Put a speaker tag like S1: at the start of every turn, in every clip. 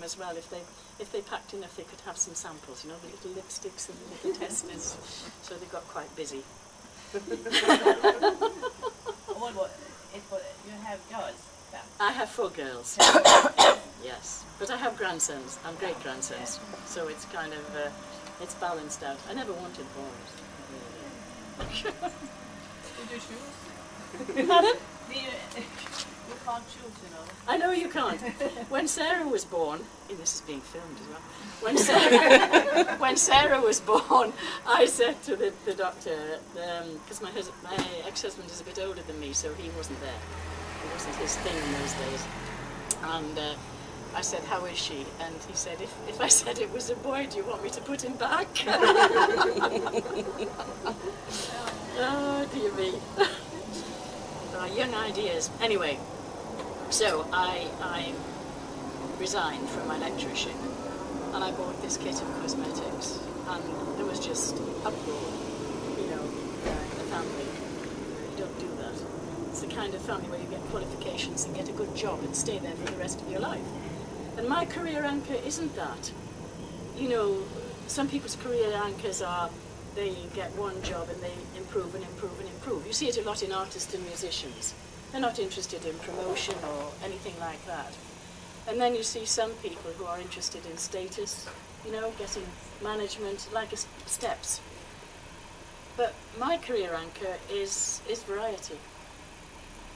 S1: them as well. If they packed enough, they could have some samples, you know, the little lipsticks and the little testers. So they got quite busy.
S2: You have girls?
S1: I have 4 girls. Yes, but I have grandsons and great-grandsons, so it's kind of it's balanced out. I never wanted boys.
S2: Did you choose?
S1: Pardon?
S2: You can't choose, you know.
S1: I know you can't. When Sarah was born, and this is being filmed as well. When Sarah was born, I said to the doctor, because my ex-husband is a bit older than me, so he wasn't there. It wasn't his thing in those days. And I said, "How is she?" And he said, if I said it was a boy, do you want me to put him back? Oh, dear me. Young ideas. Anyway, so I resigned from my lecturership and I bought this kit of cosmetics, and there was just uproar, you know, in the family. You don't do that. It's the kind of family where you get qualifications and get a good job and stay there for the rest of your life. And my career anchor isn't that. You know, some people's career anchors are they get one job and they improve and improve and improve. You see it a lot in artists and musicians. They're not interested in promotion or anything like that. And then you see some people who are interested in status, you know, getting management, like steps. But my career anchor is variety.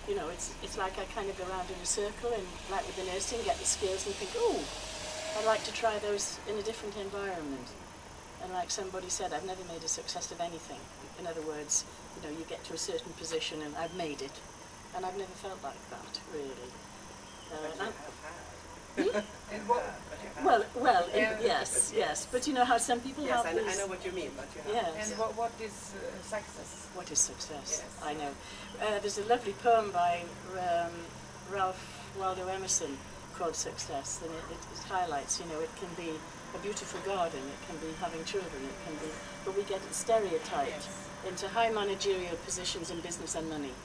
S1: You know, it's like I kind of go around in a circle and, like with the nursing, get the skills and think, oh, I'd like to try those in a different environment. And like somebody said, I've never made a success of anything. In other words, you know, you get to a certain position and I've made it. And I've never felt like that, really. Yes. But you know how some people have these...
S3: Yes, I know what you mean, but you have...
S1: Yes.
S2: And what is success?
S1: What is success?
S2: Yes.
S1: I know. There's a lovely poem by Ralph Waldo Emerson called Success, and it highlights, you know, it can be a beautiful garden, it can be having children, it can be... But we get stereotyped into high managerial positions in business and money.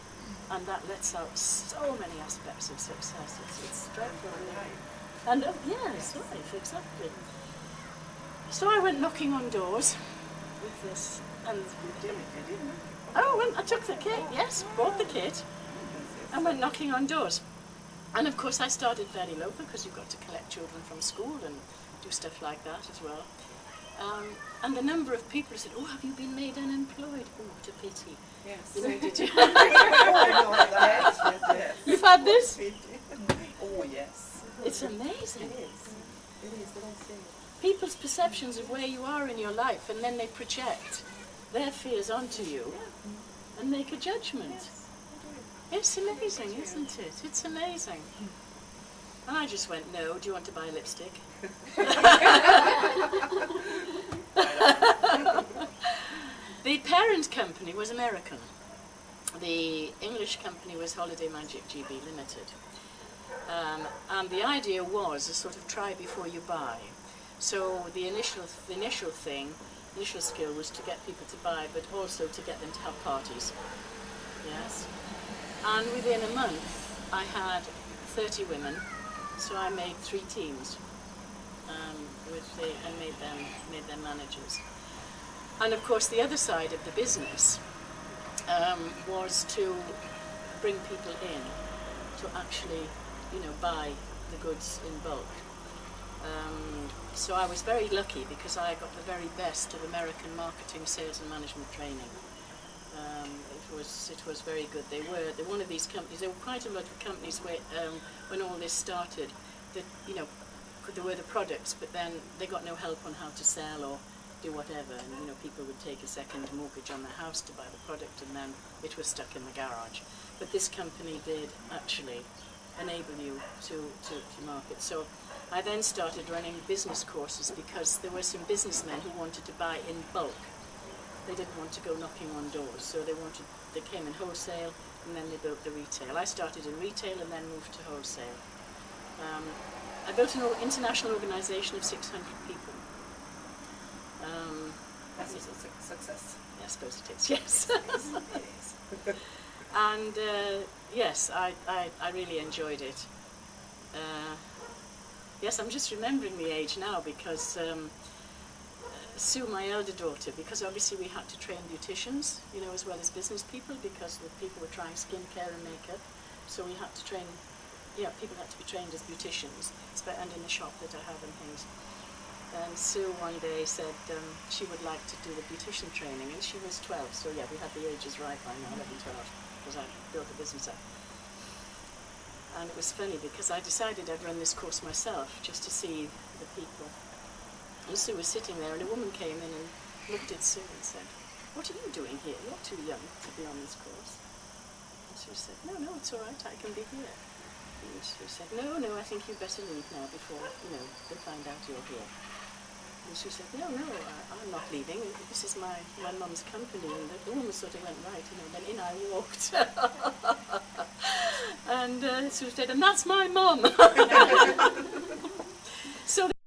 S1: And that lets out so many aspects of success. It's dreadful, really. And yes, life, exactly. So I went knocking on doors with this, and I took the kit, yes, bought the kit, and went knocking on doors. And of course I started very local, because you've got to collect children from school and do stuff like that as well. And the number of people who said, "Oh, have you been made unemployed? Oh, what a pity."
S3: Yes.
S1: You know, did you?
S3: Yes.
S1: You've had this?
S3: Oh, yes.
S1: It's amazing.
S3: It is, they don't say it.
S1: People's perceptions of where you are in your life, and then they project their fears onto you and make a judgment. It's amazing, isn't it? It's amazing. And I just went, "No, do you want to buy lipstick?" The parent company was American. The English company was Holiday Magic GB Limited. And the idea was a sort of try before you buy. So the initial skill was to get people to buy, but also to get them to have parties. Yes. And within a month, I had 30 women, so I made 3 teams, and made them managers. And of course, the other side of the business was to bring people in to actually, you know, buy the goods in bulk. So I was very lucky because I got the very best of American marketing, sales, and management training. It was very good. They're one of these companies. There were quite a lot of companies where, when all this started, that, you know, there were the products, but then they got no help on how to sell or do whatever, and you know, people would take a second mortgage on their house to buy the product, and then it was stuck in the garage. But this company did actually enable you to market. So I then started running business courses because there were some businessmen who wanted to buy in bulk. They didn't want to go knocking on doors, so they came in wholesale, and then they built the retail. I started in retail and then moved to wholesale. I built an international organisation of 600 people.
S3: That's a success.
S1: I suppose it is, yes.
S3: It is.
S1: And yes, I really enjoyed it. Yes, I'm just remembering the age now because Sue, my elder daughter, because obviously we had to train beauticians, you know, as well as business people, because the people were trying skincare and makeup. So we had to train, yeah, people had to be trained as beauticians, and in the shop that I have and things. And Sue one day said she would like to do the beautician training, and she was 12, so yeah, we had the ages right by now, 11, 12, because I built the business up. And it was funny because I decided I'd run this course myself, just to see the people. And Sue was sitting there, and a woman came in and looked at Sue and said, "What are you doing here? You're too young to be on this course." And Sue said, "No, no, it's all right, I can be here." And Sue said, "No, no, I think you'd better leave now before, you know, they find out you're here." And she said, "No, no, I'm not leaving. This is my mum's company." And the woman sort of went, "Right," you know, then in I walked. And Sue said, "And that's my mum."